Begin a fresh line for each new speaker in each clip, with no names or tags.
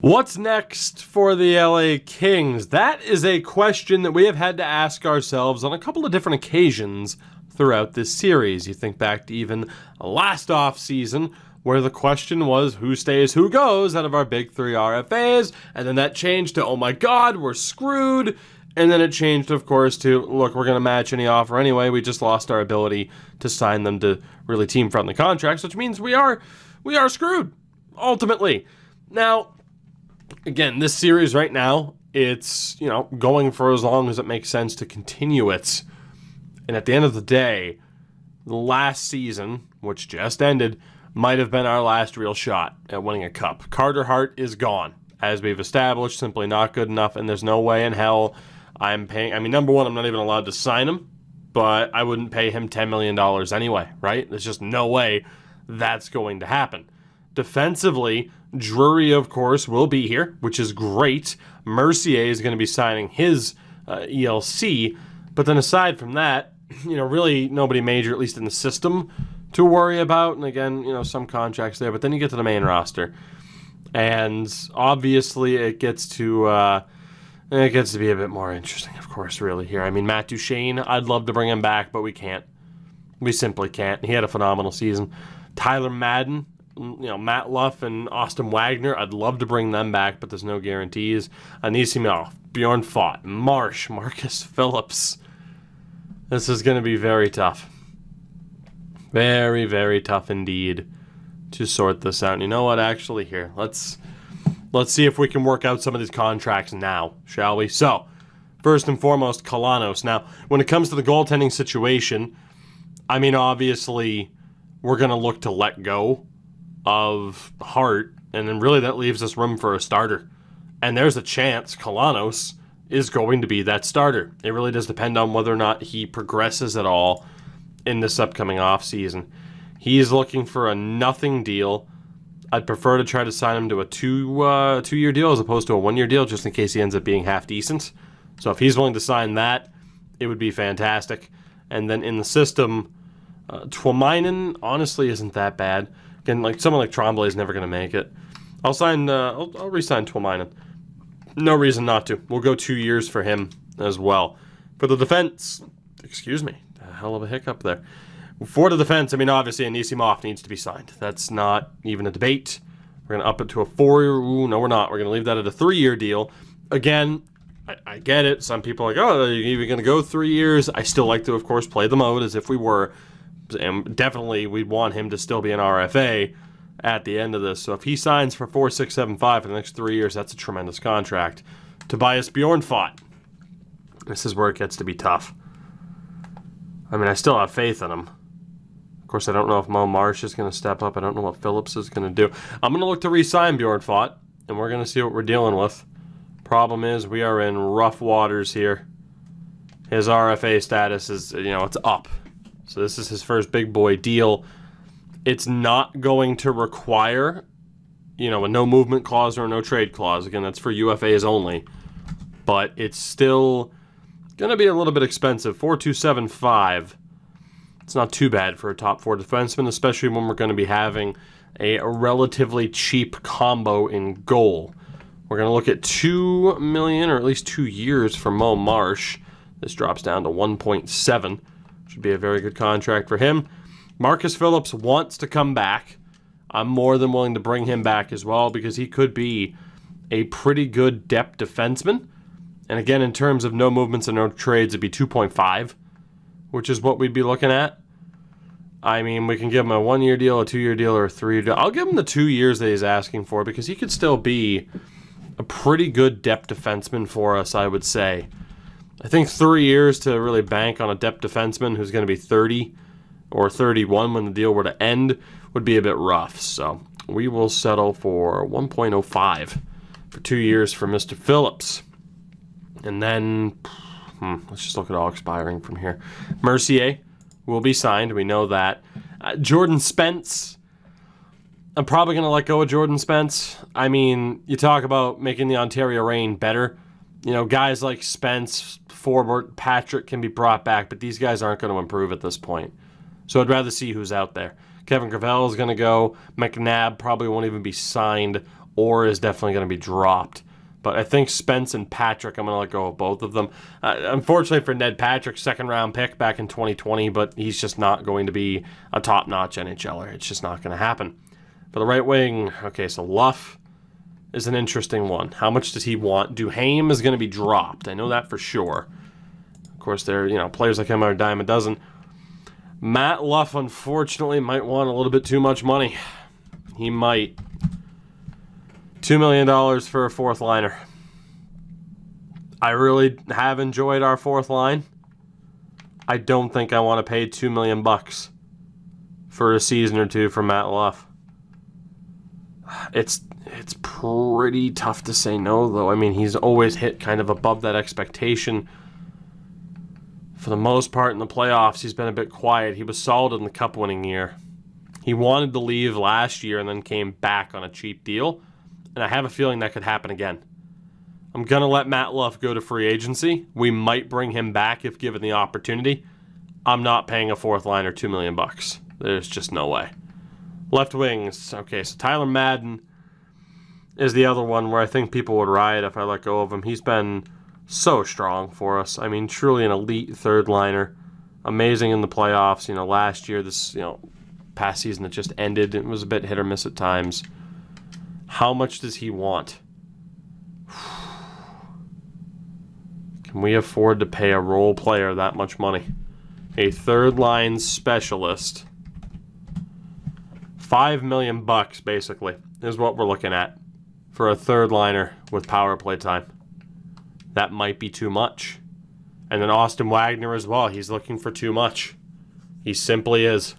What's next for the LA Kings? That is a question that we have had to ask ourselves on a couple of different occasions throughout this series. You think back to even last offseason, where the question was who stays, who goes out of our big three RFAs, and then that changed to, oh my god, we're screwed. And then it changed, of course, to, look, we're going to match any offer anyway. We just lost our ability to sign them to really team-friendly contracts, which means we are screwed, ultimately. Now, again, this series right now, it's, going for as long as it makes sense to continue it. And at the end of the day, the last season, which just ended, might have been our last real shot at winning a cup. Carter Hart is gone. As we've established, simply not good enough, and there's no way in hell I'm paying. I mean, number one, I'm not even allowed to sign him, but I wouldn't pay him $10 million anyway, right? There's just no way that's going to happen. Defensively, Drury, of course, will be here, which is great. Mercier is going to be signing his ELC, but then aside from that, really nobody major, at least in the system, to worry about. And again, some contracts there, but then you get to the main roster. And obviously it gets to be a bit more interesting, of course, really here. I mean, Matt Duchene, I'd love to bring him back, but we can't. We simply can't. He had a phenomenal season. Tyler Madden, Matt Luff and Austin Wagner, I'd love to bring them back, but there's no guarantees. Anisimov, Bjorn Fott, Marsh, Marcus Phillips. This is going to be very tough. Very, very tough indeed to sort this out. And you know what? Actually, here, let's see if we can work out some of these contracts now, shall we? So, first and foremost, Kalanos. Now, when it comes to the goaltending situation, I mean, obviously, we're going to look to let go of Hart, and then really that leaves us room for a starter. And there's a chance Kalanos is going to be that starter. It really does depend on whether or not he progresses at all in this upcoming offseason. He's looking for a nothing deal. I'd prefer to try to sign him to a two-year deal as opposed to a one-year deal, just in case he ends up being half decent. So if he's willing to sign that, it would be fantastic. And then in the system, Tuomainen honestly isn't that bad. Again, someone like Tremblay is never going to make it. I'll re-sign Tuomainen. No reason not to. We'll go 2 years for him as well. For the defense, excuse me, a hell of a hiccup there. For the defense, I mean, obviously, Anisimov needs to be signed. That's not even a debate. We're going to up it to a 4-year. Ooh, no, we're not. We're going to leave that at a 3-year deal. Again, I get it. Some people are like, oh, are you even going to go 3 years? I still like to, of course, play the mode as if we were. And definitely, we'd want him to still be an RFA at the end of this. So if he signs for 4.675 for the next 3 years, that's a tremendous contract. Tobias Bjornfot. This is where it gets to be tough. I mean, I still have faith in him. Of course, I don't know if Mo Marsh is going to step up. I don't know what Phillips is going to do. I'm going to look to re-sign Bjornfot, and we're going to see what we're dealing with. Problem is, we are in rough waters here. His RFA status is, it's up. So this is his first big boy deal. It's not going to require, a no movement clause or a no trade clause. Again, that's for UFAs only. But it's still going to be a little bit expensive. 4.275. It's not too bad for a top 4 defenseman, especially when we're going to be having a relatively cheap combo in goal. We're going to look at $2 million, or at least 2 years for Mo Marsh. This drops down to 1.7. Should be a very good contract for him. Marcus Phillips wants to come back. I'm more than willing to bring him back as well because he could be a pretty good depth defenseman. And again, in terms of no movements and no trades, it'd be 2.5, which is what we'd be looking at. I mean, we can give him a 1-year deal, a 2-year deal, or a 3-year deal. I'll give him the 2 years that he's asking for because he could still be a pretty good depth defenseman for us, I would say. I think 3 years to really bank on a depth defenseman who's going to be 30 or 31 when the deal were to end would be a bit rough. So we will settle for 1.05 for 2 years for Mr. Phillips. And then, let's just look at all expiring from here. Mercier will be signed. We know that. Jordan Spence. I'm probably going to let go of Jordan Spence. I mean, you talk about making the Ontario Reign better. Guys like Spence, Forbort, Patrick can be brought back, but these guys aren't going to improve at this point. So I'd rather see who's out there. Kevin Gravel is going to go. McNabb probably won't even be signed or is definitely going to be dropped. But I think Spence and Patrick, I'm going to let go of both of them. Unfortunately for Ned Patrick, second-round pick back in 2020, but he's just not going to be a top-notch NHLer. It's just not going to happen. For the right wing, okay, so Luff is an interesting one. How much does he want? Duhaime is going to be dropped. I know that for sure. Of course, players like him are a dime a dozen. Matt Luff, unfortunately, might want a little bit too much money. He might. $2 million for a fourth liner. I really have enjoyed our fourth line. I don't think I want to pay $2 million for a season or two for Matt Luff. It's pretty tough to say no, though. I mean, he's always hit kind of above that expectation. For the most part in the playoffs, he's been a bit quiet. He was solid in the cup-winning year. He wanted to leave last year and then came back on a cheap deal. And I have a feeling that could happen again. I'm going to let Matt Luff go to free agency. We might bring him back if given the opportunity. I'm not paying a fourth liner $2 million. There's just no way. Left wings. Okay, so Tyler Madden is the other one where I think people would riot if I let go of him. He's been so strong for us. I mean, truly an elite third liner. Amazing in the playoffs. Last year, this, past season that just ended, it was a bit hit or miss at times. How much does he want? Can we afford to pay a role player that much money? A third line specialist. $5 million basically is what we're looking at for a third liner with power play time. That might be too much. And then Austin Wagner as well. He's looking for too much. He simply is.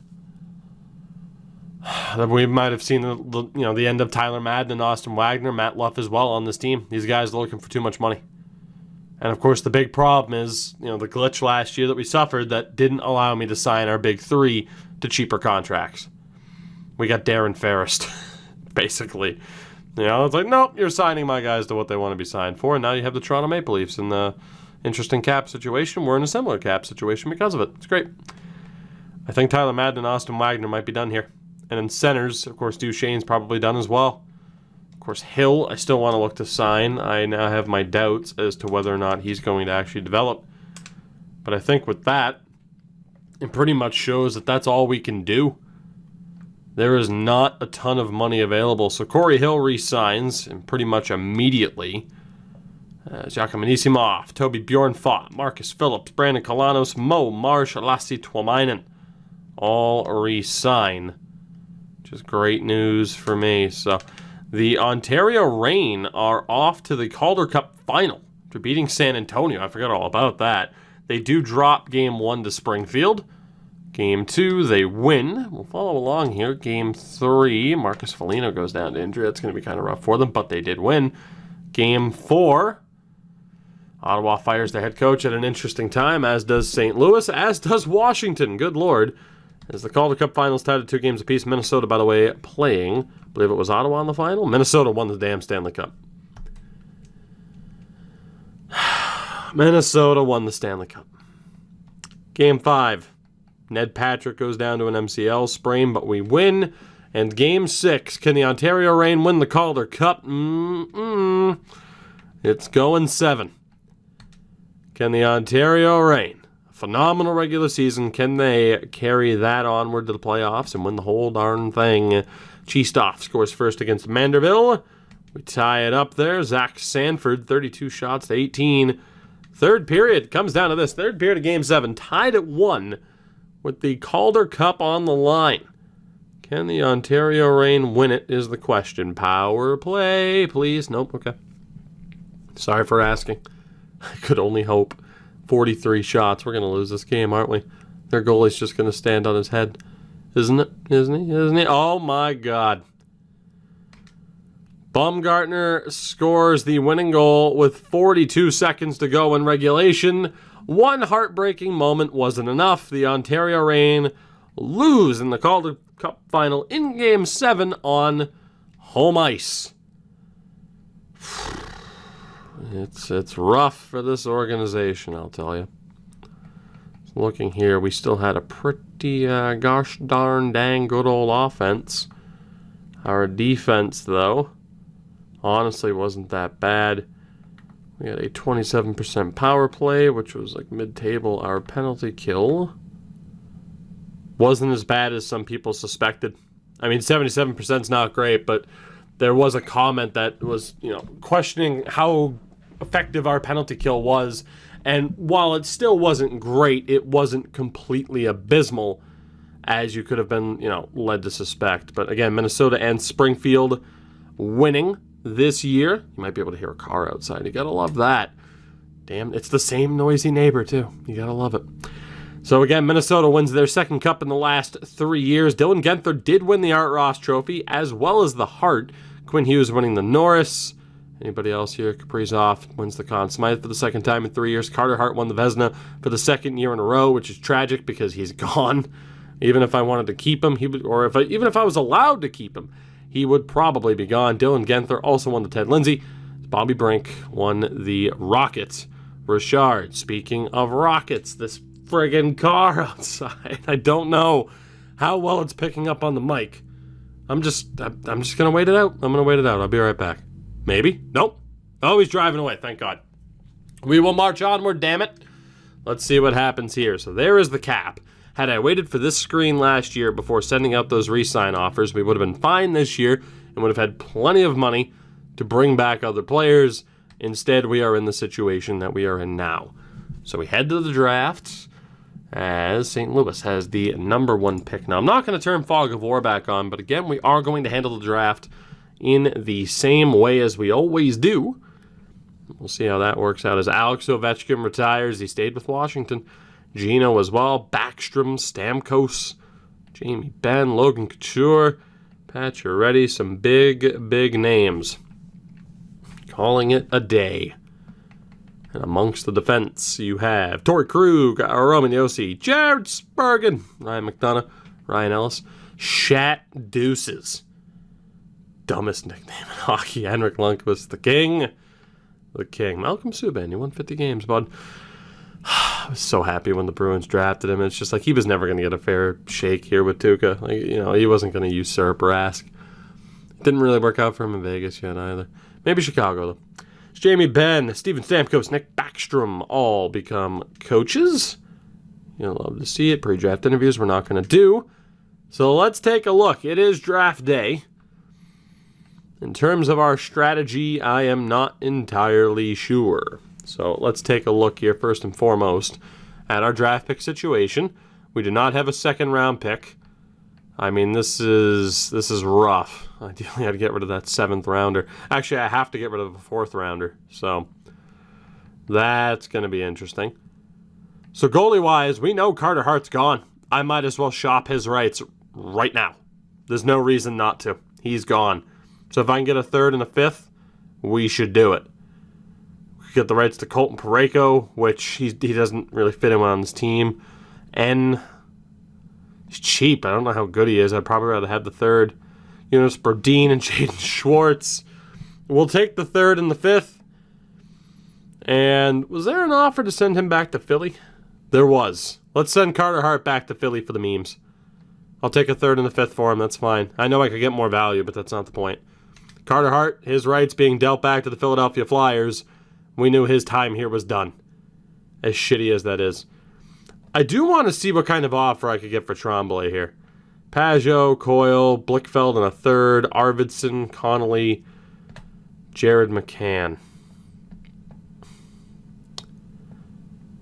We might have seen the end of Tyler Madden and Austin Wagner, Matt Luff as well on this team. These guys are looking for too much money. And of course the big problem is, the glitch last year that we suffered that didn't allow me to sign our big three to cheaper contracts. We got Darren Ferris, basically. It's like, nope, you're signing my guys to what they want to be signed for, and now you have the Toronto Maple Leafs in the interesting cap situation. We're in a similar cap situation because of it. It's great. I think Tyler Madden and Austin Wagner might be done here. And in centers, of course, Duchesne's probably done as well. Of course, Hill, I still want to look to sign. I now have my doubts as to whether or not he's going to actually develop. But I think with that, it pretty much shows that that's all we can do. There is not a ton of money available. So Corey Hill re-signs and pretty much immediately. Jakob Anisimov, Toby Bjornfot, Marcus Phillips, Brandon Kalanos, Mo Marsh, Lassi Tuomainen all re-sign. Which is great news for me. So the Ontario Reign are off to the Calder Cup final after beating San Antonio. I forgot all about that. They do drop Game 1 to Springfield. Game 2, they win. We'll follow along here. Game 3, Marcus Foligno goes down to injury. That's going to be kind of rough for them, but they did win. Game 4, Ottawa fires their head coach at an interesting time, as does St. Louis, as does Washington. Good Lord. As the Calder Cup finals tied at 2 games apiece. Minnesota, by the way, playing. I believe it was Ottawa in the final. Minnesota won the damn Stanley Cup. Minnesota won the Stanley Cup. Game 5. Ned Patrick goes down to an MCL sprain, but we win. And Game 6. Can the Ontario Reign win the Calder Cup? It's going 7. Can the Ontario Reign, phenomenal regular season, can they carry that onward to the playoffs and win the whole darn thing? Cheestoff scores first against Manderville. We tie it up there. Zach Sanford, 32 shots to 18. Third period comes down to this. Third period of Game 7, tied at 1 with the Calder Cup on the line. Can the Ontario Reign win it is the question. Power play, please. Nope, okay. Sorry for asking. I could only hope. 43 shots. We're going to lose this game, aren't we? Their goalie's just going to stand on his head. Isn't it? Isn't he? Isn't he? Oh, my God. Baumgartner scores the winning goal with 42 seconds to go in regulation. One heartbreaking moment wasn't enough. The Ontario Reign lose in the Calder Cup final in Game 7 on home ice. It's rough for this organization, I'll tell you. Looking here, we still had a pretty gosh darn dang good old offense. Our defense, though, honestly wasn't that bad. We had a 27% power play, which was like mid-table. Our penalty kill wasn't as bad as some people suspected. I mean, 77% is not great, but there was a comment that was, questioning how effective our penalty kill was. And while it still wasn't great, it wasn't completely abysmal, as you could have been, led to suspect. But again, Minnesota and Springfield winning this year. You might be able to hear a car outside. You gotta love that. Damn, it's the same noisy neighbor, too. You gotta love it. So again, Minnesota wins their second cup in the last 3 years. Dylan Guenther did win the Art Ross Trophy, as well as the Hart. Quinn Hughes winning the Norris. Anybody else here? Kaprizov wins the Conn Smythe for the second time in 3 years. Carter Hart won the Vezina for the second year in a row, which is tragic because he's gone. Even if I wanted to keep him, even if I was allowed to keep him, he would probably be gone. Dylan Guenther also won the Ted Lindsay. Bobby Brink won the Rockets. Richard, speaking of Rockets, this friggin' car outside. I don't know how well it's picking up on the mic. I'm just gonna wait it out. I'm gonna wait it out. I'll be right back. Maybe? Nope. Oh, he's driving away. Thank God. We will march onward, damn it. Let's see what happens here. So there is the cap. Had I waited for this screen last year before sending out those re-sign offers, we would have been fine this year and would have had plenty of money to bring back other players. Instead, we are in the situation that we are in now. So we head to the draft as St. Louis has the number 1 pick. Now, I'm not going to turn Fog of War back on, but again, we are going to handle the draft in the same way as we always do. We'll see how that works out as Alex Ovechkin retires. He stayed with Washington. Gino as well. Backstrom, Stamkos, Jamie Benn, Logan Couture, Pacioretty. Some big, big names. Calling it a day. And amongst the defense, you have Torrey Krug, Roman Josi, Jared Spurgeon, Ryan McDonough, Ryan Ellis, Shat Deuces. Dumbest nickname in hockey. Henrik Lundqvist, the king. The king. Malcolm Subban, you won 50 games, bud. I was so happy when the Bruins drafted him. It's just like he was never going to get a fair shake here with Tuukka. He wasn't going to usurp Rask. Didn't really work out for him in Vegas yet either. Maybe Chicago, though. Jamie Benn, Steven Stamkos, Nick Backstrom all become coaches. You'll love to see it. Pre-draft interviews we're not going to do. So let's take a look. It is draft day. In terms of our strategy, I am not entirely sure. So let's take a look here first and foremost at our draft pick situation. We do not have a second round pick. I mean, this is rough. Ideally, I'd get rid of that 7th rounder. Actually, I have to get rid of a 4th rounder. So that's going to be interesting. So goalie-wise, we know Carter Hart's gone. I might as well shop his rights right now. There's no reason not to. He's gone. So if I can get a 3rd and a 5th, we should do it. We could get the rights to Colton Parayko, which he doesn't really fit in on this team. And he's cheap. I don't know how good he is. I'd probably rather have the 3rd. Jonas Brodin and Jaden Schwartz. We'll take the 3rd and the 5th. And was there an offer to send him back to Philly? There was. Let's send Carter Hart back to Philly for the memes. I'll take a 3rd and the 5th for him. That's fine. I know I could get more value, but that's not the point. Carter Hart, his rights being dealt back to the Philadelphia Flyers. We knew his time here was done. As shitty as that is. I do want to see what kind of offer I could get for Tremblay here. Pajot, Coyle, Blichfeld and a 3rd, Arvidsson, Connolly, Jared McCann.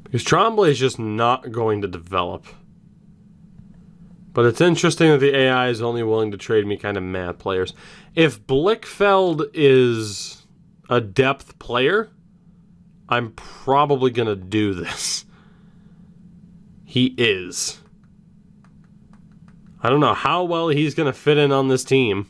Because Tremblay is just not going to develop. But it's interesting that the AI is only willing to trade me kind of mad players. If Blichfeld is a depth player, I'm probably going to do this. He is. I don't know how well he's going to fit in on this team,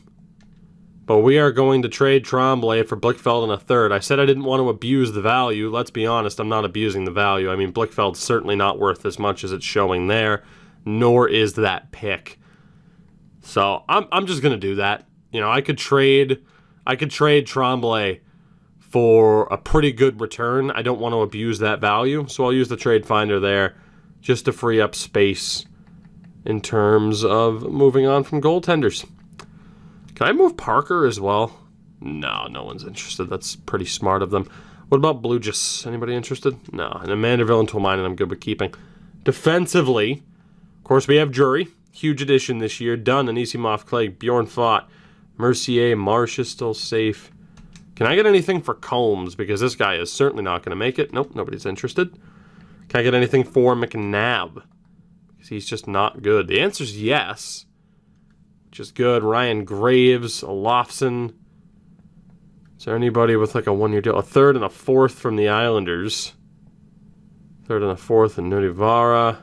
but we are going to trade Tremblay for Blichfeld and a 3rd. I said I didn't want to abuse the value. Let's be honest, I'm not abusing the value. I mean, Blichfeld's certainly not worth as much as it's showing there, nor is that pick. So I'm just going to do that. I could trade Tremblay for a pretty good return. I don't want to abuse that value, so I'll use the trade finder there just to free up space in terms of moving on from goaltenders. Can I move Parker as well? No, no one's interested. That's pretty smart of them. What about Blue Jays? Anybody interested? No. And then Manderville and Toulminen, I'm good with keeping. Defensively, of course, we have Drury. Huge addition this year. Dunn, Anisimov, Clay, Bjorn Fott, Mercier, Marsh is still safe. Can I get anything for Combs? Because this guy is certainly not going to make it. Nope, nobody's interested. Can I get anything for McNabb? Because he's just not good. The answer's yes. Which is good. Ryan Graves, Olofsson. Is there anybody with like a one-year deal? A third and a fourth from the Islanders. Third and a fourth in Nudivara.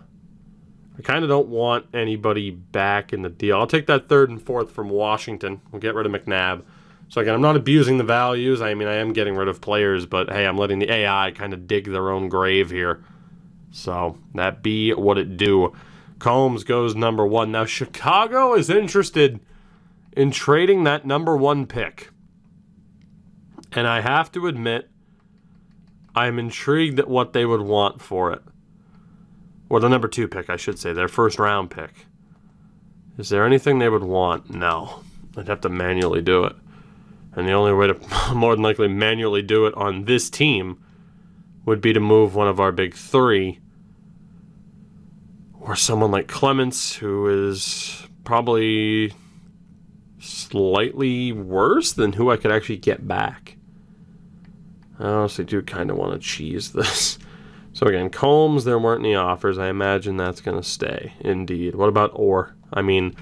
I kind of don't want anybody back in the deal. I'll take that third and fourth from Washington. We'll get rid of McNabb. So again, I'm not abusing the values. I mean, I am getting rid of players, but hey, I'm letting the AI kind of dig their own grave here. So that be what it do. Combs goes number 1. Now, Chicago is interested in trading that number 1 pick. And I have to admit, I'm intrigued at what they would want for it. Or the number 2 pick, I should say, their first round pick. Is there anything they would want? No. I'd have to manually do it. And the only way to more than likely manually do it on this team would be to move one of our big 3. Or someone like Clements, who is probably slightly worse than who I could actually get back. I honestly do kind of want to cheese this. So again, Combs, there weren't any offers. I imagine that's going to stay. Indeed. What about Orr? I mean,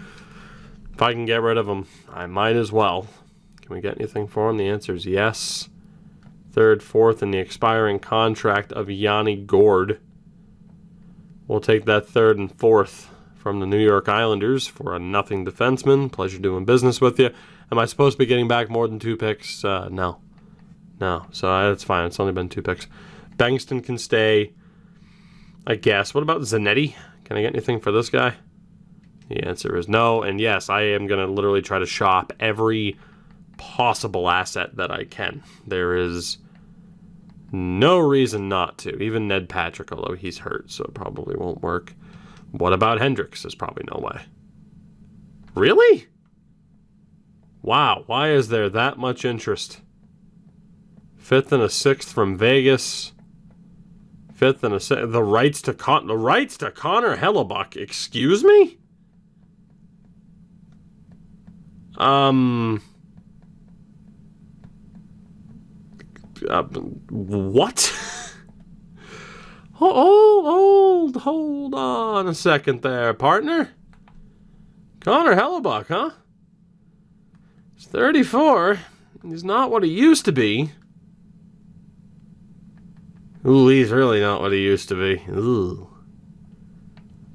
if I can get rid of him, I might as well. Can we get anything for him? The answer is yes. Third, fourth in the expiring contract of Yanni Gourde. We'll take that third and fourth from the New York Islanders for a nothing defenseman. Pleasure doing business with you. Am I supposed to be getting back more than 2 picks? No. No. So that's fine. It's only been 2 picks. Bankston can stay, I guess. What about Zanetti? Can I get anything for this guy? The answer is no. And yes, I am going to literally try to shop every possible asset that I can. There is no reason not to. Even Ned Patrick, although he's hurt, so it probably won't work. What about Hendricks? There's probably no way. Really? Wow. Why is there that much interest? 5th and a 6th from Vegas. 5th and a 6th. The rights to Connor Hellebuck. Excuse me? What? Hold on a second there, partner. Connor Hellebuck, huh? He's 34. He's not what he used to be. Ooh, he's really not what he used to be. Ooh.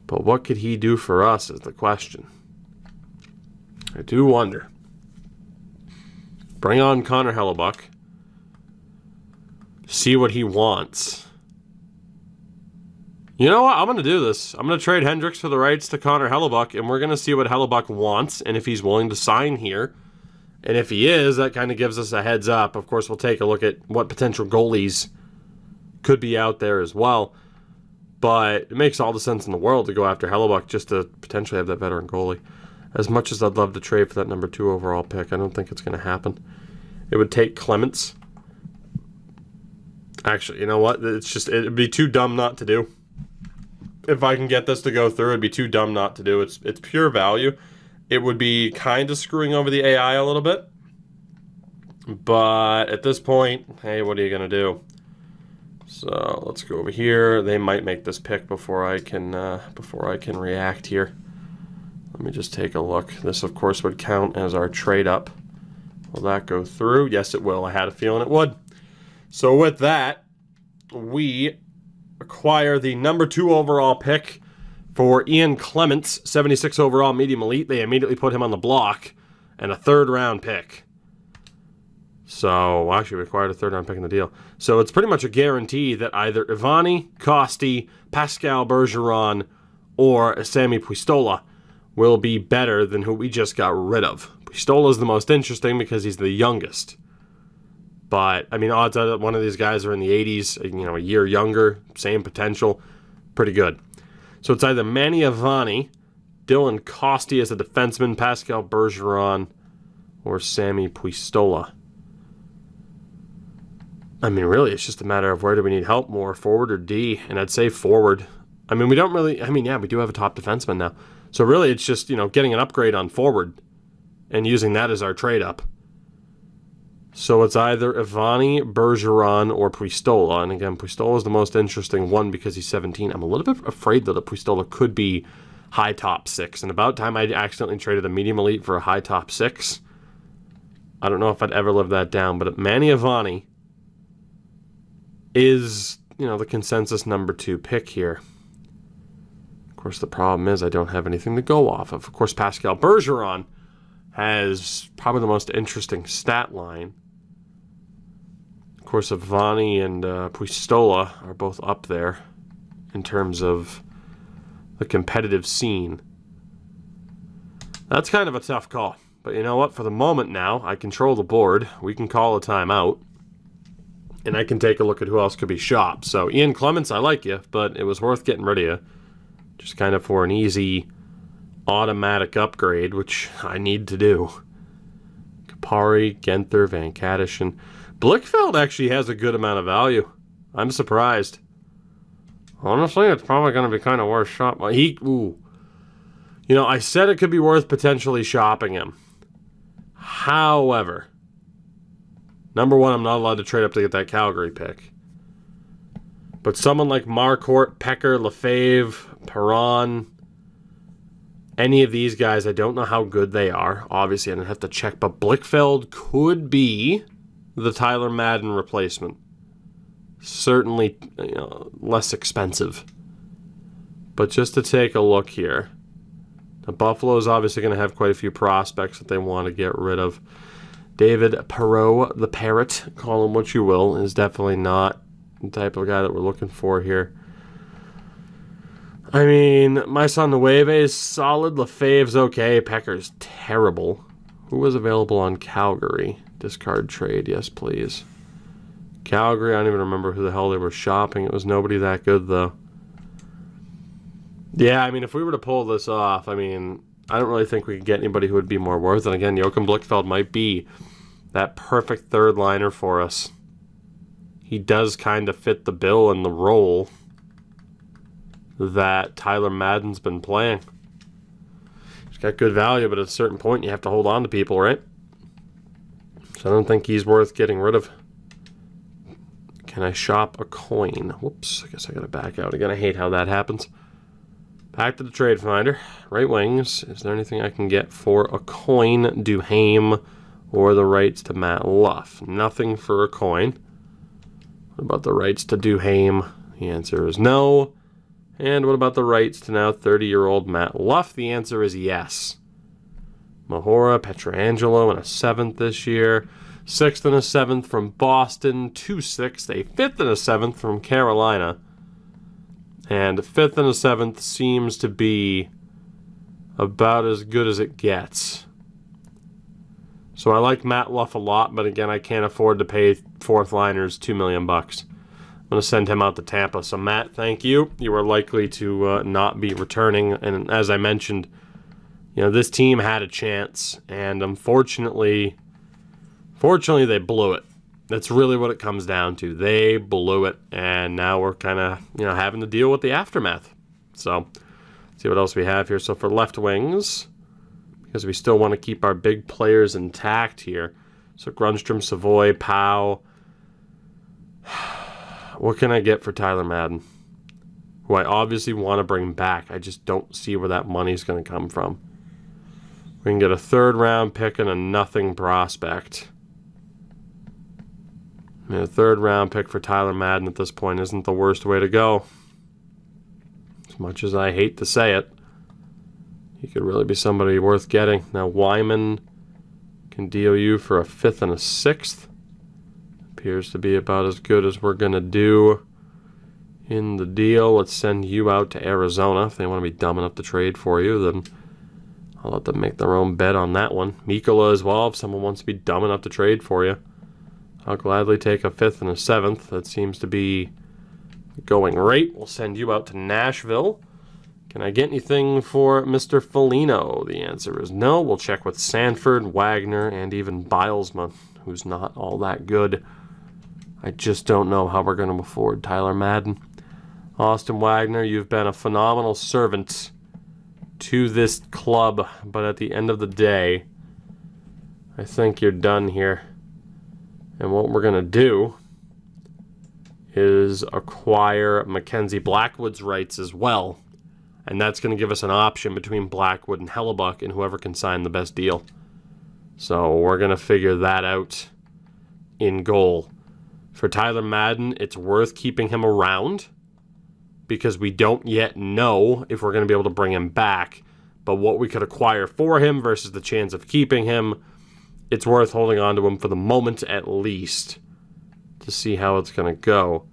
But what could he do for us is the question. I do wonder. Bring on Connor Hellebuck. See what he wants. You know what? I'm going to do this. I'm going to trade Hendricks for the rights to Connor Hellebuck, and we're going to see what Hellebuck wants and if he's willing to sign here. And if he is, that kind of gives us a heads up. Of course, we'll take a look at what potential goalies could be out there as well. But it makes all the sense in the world to go after Hellebuck just to potentially have that veteran goalie. As much as I'd love to trade for that number 2 overall pick, I don't think it's going to happen. It would take Clements. Actually, you know what? It'd be too dumb not to do. If I can get this to go through, it'd be too dumb not to do. It's pure value. It would be kind of screwing over the AI a little bit. But at this point, hey, what are you going to do? So let's go over here. They might make this pick before I can react here. Let me just take a look. This, of course, would count as our trade up. Will that go through? Yes, it will. I had a feeling it would. So with that, we acquire the number 2 overall pick for Ian Clements, 76 overall medium elite. They immediately put him on the block, and a 3rd round pick. So, actually, we acquired a 3rd round pick in the deal. So it's pretty much a guarantee that either Ivani, Costi, Pascal Bergeron, or Sammy Puistola will be better than who we just got rid of. Puistola is the most interesting because he's the youngest. But, I mean, odds are that one of these guys are in the 80s, you know, a year younger, same potential, pretty good. So it's either Manny Ivani, Dylan Costi as a defenseman, Pascal Bergeron, or Sammy Puistola. I mean, really, it's just a matter of where do we need help more, forward or D? And I'd say forward. I mean, we don't really... I mean, yeah, we do have a top defenseman now. So really, it's just, getting an upgrade on forward and using that as our trade-up. So it's either Ivani, Bergeron, or Puistola. And again, Puistola is the most interesting one because he's 17. I'm a little bit afraid that Puistola could be high top 6. And about time I accidentally traded a medium elite for a high top 6. I don't know if I'd ever live that down, but Manny Ivani is, the consensus number 2 pick here. Of course, the problem is I don't have anything to go off of. Of course, Pascal Bergeron has probably the most interesting stat line. Of course, Ivani and Puistola are both up there in terms of the competitive scene. That's kind of a tough call. But you know what? For the moment now, I control the board. We can call a timeout. And I can take a look at who else could be shopped. So, Ian Clements, I like you, but it was worth getting rid of you. Just kind of for an easy automatic upgrade, which I need to do. Kapari, Genther, Van Kadishin. Blichfeld actually has a good amount of value. I'm surprised. Honestly, it's probably going to be kind of worth shop. I said it could be worth potentially shopping him. However, number one, I'm not allowed to trade up to get that Calgary pick. But someone like Marcourt, Pecker, Lefebvre, Perron, any of these guys, I don't know how good they are. Obviously, I don't have to check. But Blichfeld could be the Tyler Madden replacement. Certainly, less expensive. But just to take a look here. Now, Buffalo's obviously going to have quite a few prospects that they want to get rid of. David Perreault, the Parrot, call him what you will, is definitely not the type of guy that we're looking for here. I mean, my son Nueve is solid. Lefebvre's okay. Pecker's terrible. Who was available on Calgary? Discard trade, yes please. Calgary, I don't even remember who the hell they were shopping. It was nobody that good, though. Yeah, I mean, if we were to pull this off, I don't really think we could get anybody who would be more worth it. And again, Joachim Blichfeld might be that perfect third liner for us. He does kind of fit the bill and the role that Tyler Madden's been playing. He's got good value, but at a certain point you have to hold on to people, right? So I don't think he's worth getting rid of. Can I shop a coin? Whoops, I guess I gotta back out again. I hate how that happens. Back to the trade finder. Right wings. Is there anything I can get for a coin? Duhaime or the rights to Matt Luff? Nothing for a coin. What about the rights to Duhaime? The answer is no. And what about the rights to now 30-year-old Matt Luff? The answer is yes. Mahora, Pietrangelo, and a 7th this year. 6th and a 7th from Boston. 2 6th, a 5th and a 7th from Carolina. And a 5th and a 7th seems to be about as good as it gets. So I like Matt Luff a lot, but again, I can't afford to pay 4th liners $2 million. I'm going to send him out to Tampa. So, Matt, thank you. You are likely to not be returning. And as I mentioned, this team had a chance. And unfortunately, they blew it. That's really what it comes down to. They blew it. And now we're kind of, having to deal with the aftermath. So, let's see what else we have here. So, for left wings, because we still want to keep our big players intact here. So, Grundstrom, Savoy, Powell. What can I get for Tyler Madden? Who I obviously want to bring back. I just don't see where that money's going to come from. We can get a 3rd round pick and a nothing prospect. I mean, a 3rd round pick for Tyler Madden at this point isn't the worst way to go. As much as I hate to say it, he could really be somebody worth getting. Now, Wyman can deal you for a 5th and a 6th. Appears to be about as good as we're going to do in the deal. Let's send you out to Arizona. If they want to be dumb enough to trade for you, then I'll let them make their own bet on that one. Mikkola as well, if someone wants to be dumb enough to trade for you. I'll gladly take a 5th and a 7th. That seems to be going right. We'll send you out to Nashville. Can I get anything for Mr. Foligno? The answer is no. We'll check with Sanford, Wagner, and even Bilesma, who's not all that good. I just don't know how we're going to afford Tyler Madden. Austin Wagner, you've been a phenomenal servant to this club, but at the end of the day, I think you're done here. And what we're going to do is acquire Mackenzie Blackwood's rights as well. And that's going to give us an option between Blackwood and Hellebuck and whoever can sign the best deal. So we're going to figure that out in goal. For Tyler Madden, it's worth keeping him around because we don't yet know if we're going to be able to bring him back. But what we could acquire for him versus the chance of keeping him, it's worth holding on to him for the moment at least to see how it's going to go.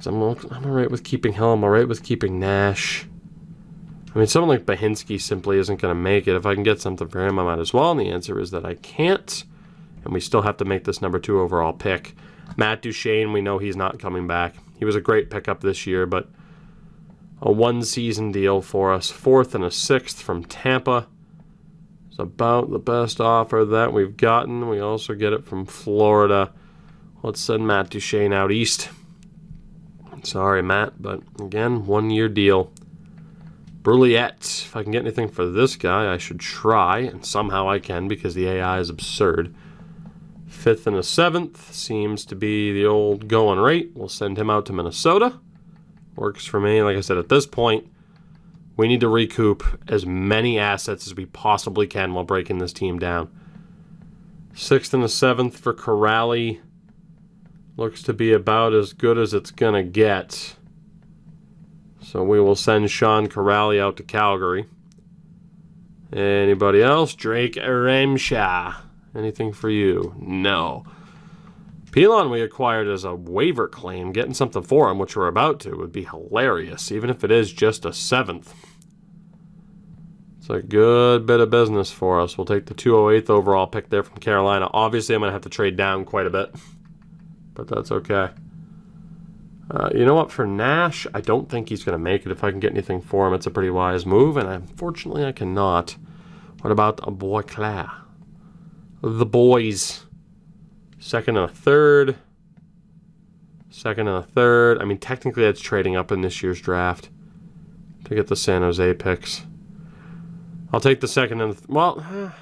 I'm all right with keeping Hill. I'm all right with keeping Nash. I mean, someone like Bahinski simply isn't going to make it. If I can get something for him, I might as well. And the answer is that I can't. And we still have to make this number 2 overall pick. Matt Duchene, we know he's not coming back. He was a great pickup this year, but a one-season deal for us. 4th and a 6th from Tampa. It's about the best offer that we've gotten. We also get it from Florida. Let's send Matt Duchene out east. Sorry, Matt, but again, 1-year deal. Brouillette. If I can get anything for this guy, I should try, and somehow I can because the AI is absurd. 5th and a 7th seems to be the old going rate. We'll send him out to Minnesota. Works for me. Like I said, at this point, we need to recoup as many assets as we possibly can while breaking this team down. 6th and a 7th for Corrali. Looks to be about as good as it's going to get. So we will send Sean Corrali out to Calgary. Anybody else? Drake Ramshaw. Anything for you? No. Pilon we acquired as a waiver claim. Getting something for him, which we're about to, would be hilarious, even if it is just a 7th. It's a good bit of business for us. We'll take the 208th overall pick there from Carolina. Obviously, I'm going to have to trade down quite a bit, but that's okay. You know what? For Nash, I don't think he's going to make it. If I can get anything for him, it's a pretty wise move, and unfortunately, I cannot. What about a Boisclair? The boys. 2nd and a 3rd. 2nd and a 3rd. I mean, technically, that's trading up in this year's draft to get the San Jose picks. I'll take the 2nd and well,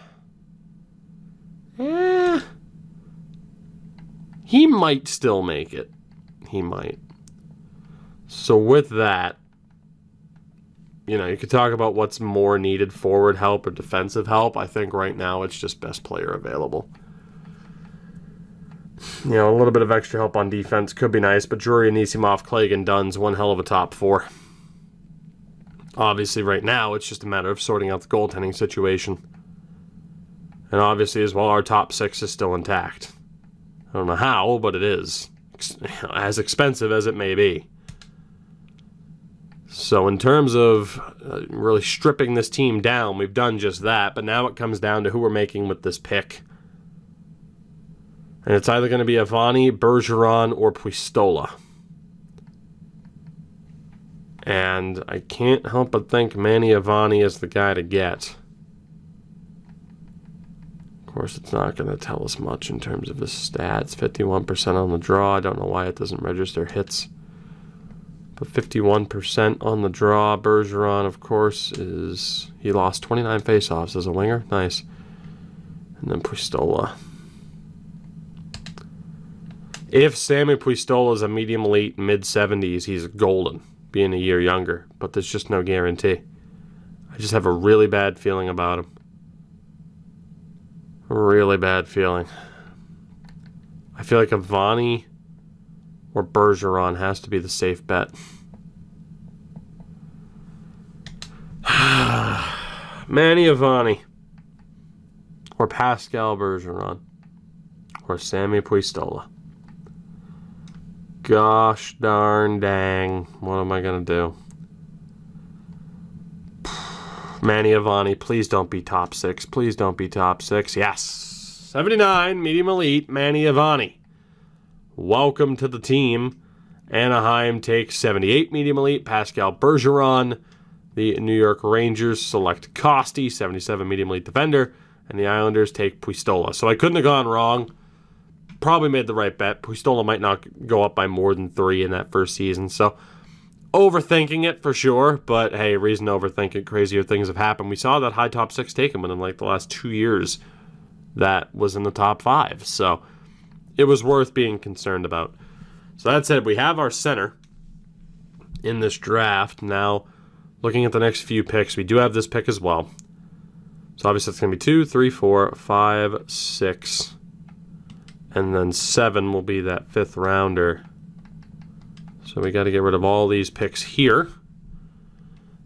he might still make it. He might. So with that, you know, you could talk about what's more needed, forward help or defensive help. I think right now it's just best player available. You know, a little bit of extra help on defense could be nice, but Drury, Anisimov, Clegg, and Dunn's one hell of a top 4. Obviously, right now, it's just a matter of sorting out the goaltending situation. And obviously, as well, our top 6 is still intact. I don't know how, but it is. As expensive as it may be. So in terms of really stripping this team down, we've done just that. But now it comes down to who we're making with this pick. And it's either going to be Avani, Bergeron, or Puistola. And I can't help but think Manny Avani is the guy to get. Of course, it's not going to tell us much in terms of his stats. 51% on the draw. I don't know why it doesn't register hits. But 51% on the draw. Bergeron, of course, he lost 29 faceoffs as a winger. Nice. And then Puistola. If Sammy Puistola is a medium elite, mid-70s, he's golden, being a year younger. But there's just no guarantee. I just have a really bad feeling about him. A really bad feeling. I feel like Avani or Bergeron has to be the safe bet. Manny Avani or Pascal Bergeron or Sammy Puistola. Gosh darn dang. What am I going to do? Manny Avani, please don't be top 6. Please don't be top 6. Yes. 79, medium elite, Manny Avani. Welcome to the team. Anaheim takes 78, medium elite, Pascal Bergeron. The New York Rangers select Costi, 77, medium elite defender. And the Islanders take Puistola. So I couldn't have gone wrong. probably made the right bet. Puistola might not go up by more than 3 in that first season, so overthinking it for sure, but hey, reason to overthink it. Crazier things have happened. We saw that high top 6 taken within like the last 2 years that was in the top 5, so it was worth being concerned about. So that said, we have our center in this draft. Now, looking at the next few picks, we do have this pick as well. So obviously it's going to be 2, 3, 4, 5, 6, and then 7 will be that 5th rounder. So we got to get rid of all these picks here.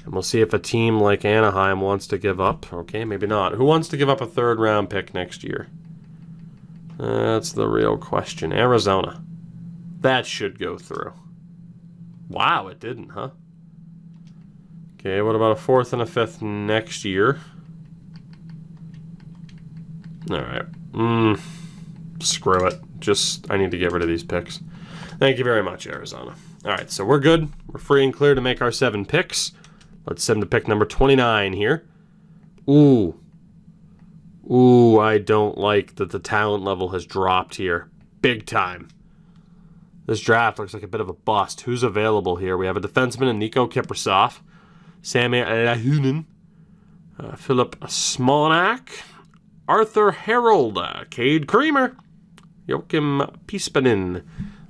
And we'll see if a team like Anaheim wants to give up. Okay, maybe not. Who wants to give up a 3rd round pick next year? That's the real question. Arizona. That should go through. Wow, it didn't, huh? Okay, what about a 4th and a 5th next year? Alright. Screw it. I need to get rid of these picks. Thank you very much, Arizona. Alright, so we're good. We're free and clear to make our 7 picks. Let's send to pick number 29 here. Ooh, I don't like that the talent level has dropped here. Big time. This draft looks like a bit of a bust. Who's available here? We have a defenseman in Nico Kiprasov, Sami Lahunen, Philip Smolnak, Arthur Harold, Cade Creamer, Joachim Pispanen,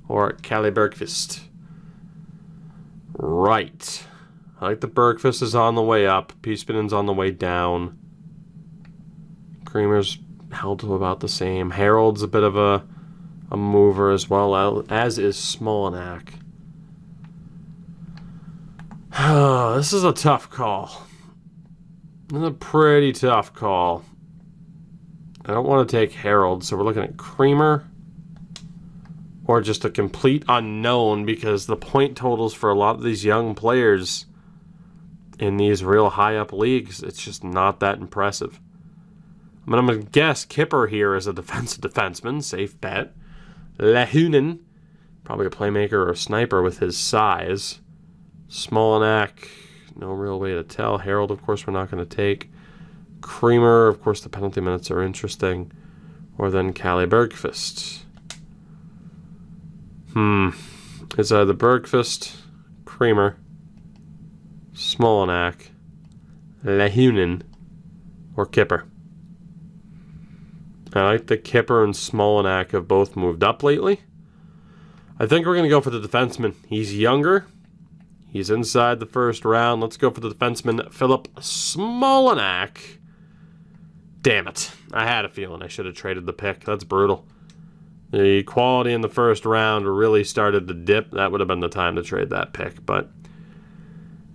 or Kalle Bergqvist. Right. I like the Bergqvist is on the way up. Pispanen's on the way down. Creamer's held to about the same. Harold's a bit of a mover as well, as is Smolnak. This is a tough call. This is a pretty tough call. I don't want to take Harold, so we're looking at Creamer or just a complete unknown, because the point totals for a lot of these young players in these real high-up leagues, it's just not that impressive. I mean, I'm going to guess Kipper here is a defenseman, safe bet. Lahunen, probably a playmaker or a sniper with his size. Smolnak, no real way to tell. Harold, of course, we're not going to take. Creamer, of course, the penalty minutes are interesting. Or then Kalle Bergqvist. It's either Bergqvist, Creamer, Smolnak, Lahunen, or Kipper. I like that Kipper and Smolnak have both moved up lately. I think we're going to go for the defenseman. He's younger. He's inside the 1st round. Let's go for the defenseman, Philip Smolnak. Damn it. I had a feeling I should have traded the pick. That's brutal. The quality in the 1st round really started to dip. That would have been the time to trade that pick, but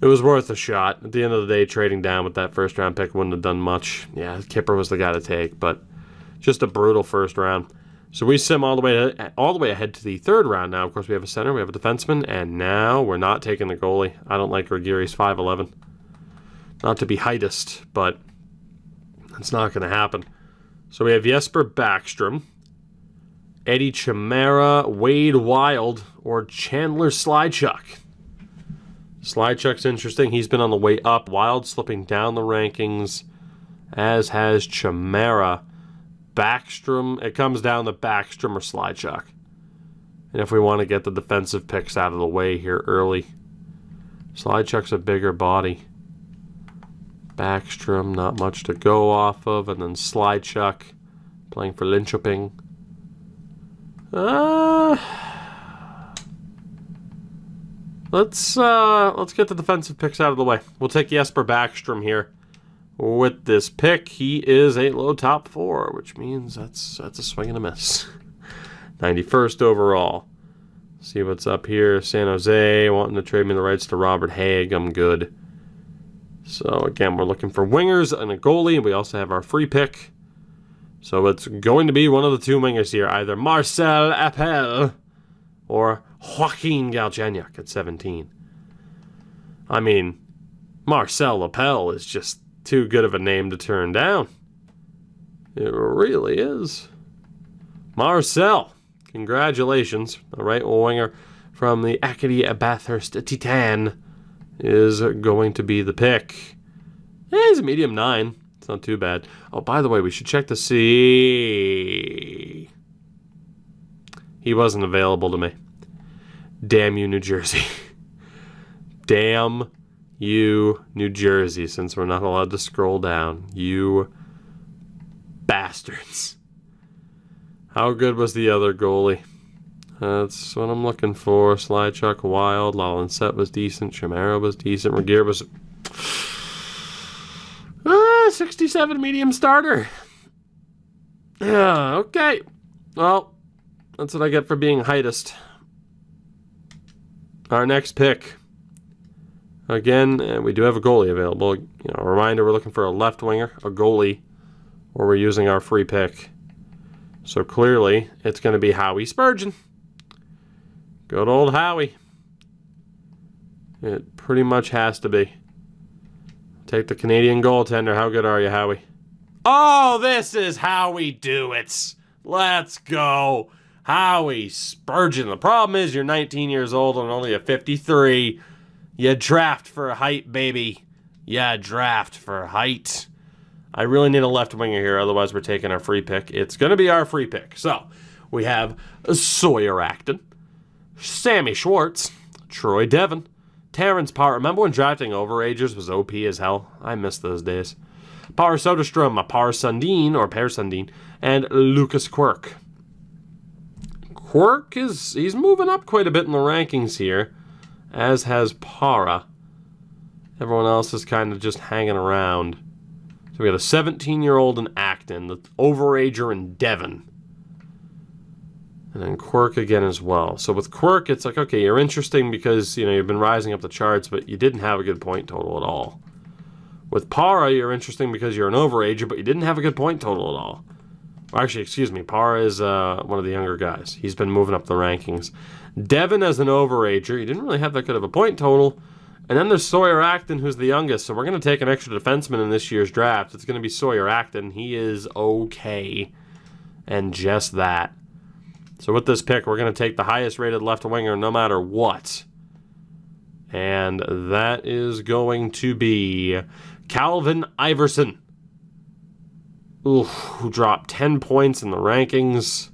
it was worth a shot. At the end of the day, trading down with that 1st round pick wouldn't have done much. Yeah, Kipper was the guy to take, but just a brutal 1st round. So we sim all the way ahead to the 3rd round now. Of course, we have a center, we have a defenseman, and now we're not taking the goalie. I don't like Ruggieri's 5'11". Not to be heightest, but it's not going to happen. So we have Jesper Backstrom, Eddie Chimera, Wade Wild, or Chandler Slychuk. Slychuk's interesting. He's been on the way up. Wild slipping down the rankings, as has Chimera. Backstrom, it comes down to Backstrom or Slychuk. And if we want to get the defensive picks out of the way here early, Slychuk's a bigger body. Backstrom, not much to go off of. And then Slychuk, playing for Linköping. Let's get the defensive picks out of the way. We'll take Jesper Backstrom here. With this pick, he is a low top 4, which means that's a swing and a miss. 91st overall. See what's up here. San Jose wanting to trade me the rights to Robert Haig. I'm good. So again, we're looking for wingers and a goalie. We also have our free pick. So it's going to be one of the 2 wingers here, either Marcel Appel or Joaquin Galchenyuk at 17. I mean, Marcel Appel is just too good of a name to turn down. It really is. Marcel, congratulations. The right winger from the Acadie Bathurst Titan is going to be the pick. Yeah, he's a medium 9. It's not too bad. Oh, by the way, we should check to see He wasn't available to me. Damn you, New Jersey. Damn you, New Jersey, since we're not allowed to scroll down. You bastards. How good was the other goalie? That's what I'm looking for. Slychuk, Wild. Lalinsett was decent. Chimera was decent. Regier was 67 medium starter. Yeah, okay. Well, that's what I get for being heightest. Our next pick. Again, we do have a goalie available. A reminder, we're looking for a left winger, a goalie, or we're using our free pick. So clearly, it's going to be Howie Spurgeon. Good old Howie. It pretty much has to be. Take the Canadian goaltender. How good are you, Howie? Oh, this is how we do it. Let's go. Howie Spurgeon. The problem is you're 19 years old and only a 53. You draft for height, baby. Yeah, draft for height. I really need a left winger here, otherwise we're taking our free pick. It's going to be our free pick. So, we have Sawyer Acton, Sammy Schwartz, Troy Devon, Terrence Power. Remember when drafting overagers was OP as hell? I miss those days. Power Soderstrom, Per Sundin, and Lucas Quirk. Quirk he's moving up quite a bit in the rankings here, as has Para. Everyone else is kind of just hanging around. So we got a 17-year-old in Acton, the overager in Devon. And then Quirk again as well. So with Quirk, it's like, okay, you're interesting because, you've been rising up the charts, but you didn't have a good point total at all. With Para, you're interesting because you're an overager, but you didn't have a good point total at all. Actually, excuse me, Para is one of the younger guys. He's been moving up the rankings. Devon as an overager, he didn't really have that good of a point total. And then there's Sawyer Acton, who's the youngest. So we're going to take an extra defenseman in this year's draft. It's going to be Sawyer Acton. He is okay. And just that. So with this pick, we're going to take the highest rated left winger no matter what. And that is going to be Calvin Iverson. Who dropped 10 points in the rankings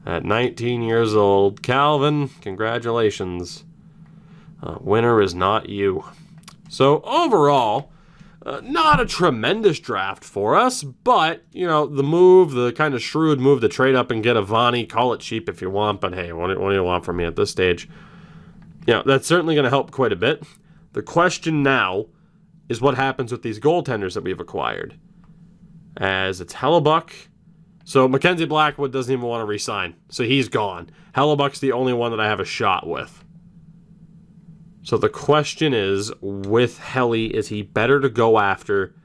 at 19 years old. Calvin, congratulations. Winner is not you. So overall, not a tremendous draft for us, but, the kind of shrewd move to trade up and get a Vonnie, call it cheap if you want, but hey, what do you want from me at this stage? That's certainly going to help quite a bit. The question now is what happens with these goaltenders that we've acquired. As it's Hellebuck. So Mackenzie Blackwood doesn't even want to re-sign. So he's gone. Hellebuck's the only one that I have a shot with. So the question is, with Helly, is he better to go after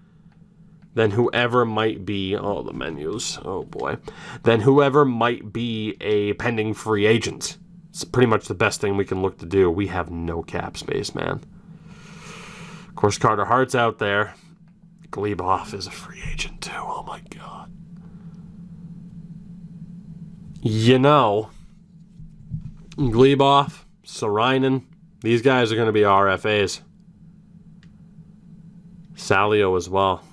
than whoever might be... Oh, the menus. Oh, boy. Than whoever might be a pending free agent. It's pretty much the best thing we can look to do. We have no cap space, man. Of course, Carter Hart's out there. Gleboff is a free agent, too. Oh, my God. Gleboff, Sarainen, these guys are going to be RFAs. Salio as well.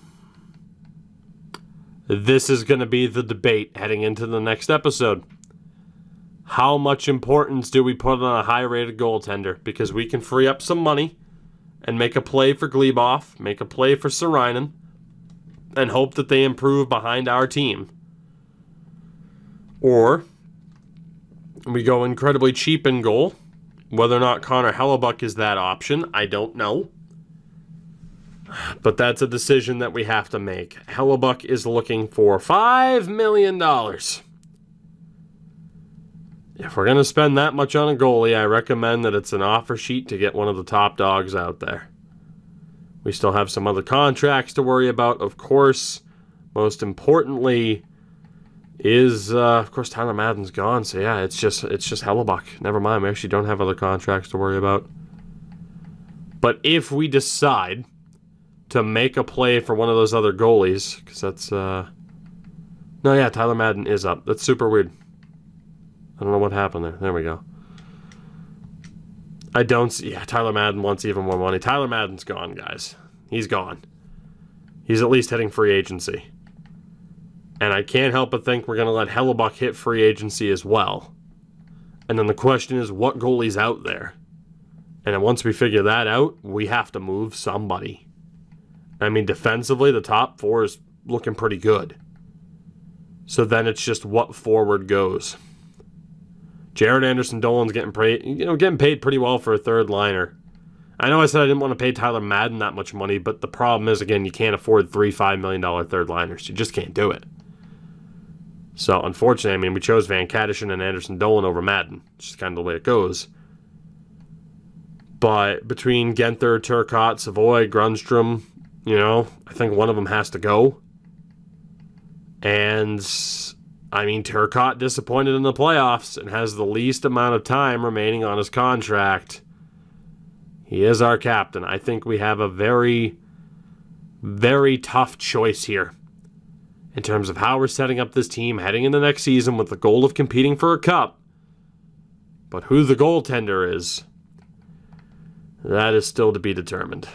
This is going to be the debate heading into the next episode. How much importance do we put on a high-rated goaltender? Because we can free up some money and make a play for Gleboff, make a play for Sarainen, and hope that they improve behind our team. Or we go incredibly cheap in goal. Whether or not Connor Hellebuck is that option, I don't know. But that's a decision that we have to make. Hellebuck is looking for $5 million. If we're going to spend that much on a goalie, I recommend that it's an offer sheet to get one of the top dogs out there. We still have some other contracts to worry about, of course. Most importantly is, of course, Tyler Madden's gone. So, yeah, it's just Hellebuck. Never mind, we actually don't have other contracts to worry about. But if we decide to make a play for one of those other goalies, because that's, no, yeah, Tyler Madden is up. That's super weird. I don't know what happened there. There we go. I don't see... Yeah, Tyler Madden wants even more money. Tyler Madden's gone, guys. He's gone. He's at least hitting free agency. And I can't help but think we're going to let Hellebuck hit free agency as well. And then the question is, what goalie's out there? And then once we figure that out, we have to move somebody. I mean, defensively, the top four is looking pretty good. So then it's just what forward goes. Jared Anderson-Dolan's getting paid pretty well for a third liner. I know I said I didn't want to pay Tyler Madden that much money, but the problem is, again, you can't afford $3 $5 million third liners. You just can't do it. So, unfortunately, I mean, we chose Van Kadishin and Anderson-Dolan over Madden. It's just kind of the way it goes. But between Genther, Turcotte, Savoy, Grundstrom, I think one of them has to go. And, I mean, Turcotte disappointed in the playoffs and has the least amount of time remaining on his contract. He is our captain. I think we have a very, very tough choice here in terms of how we're setting up this team heading into next season with the goal of competing for a cup. But who the goaltender is, that is still to be determined.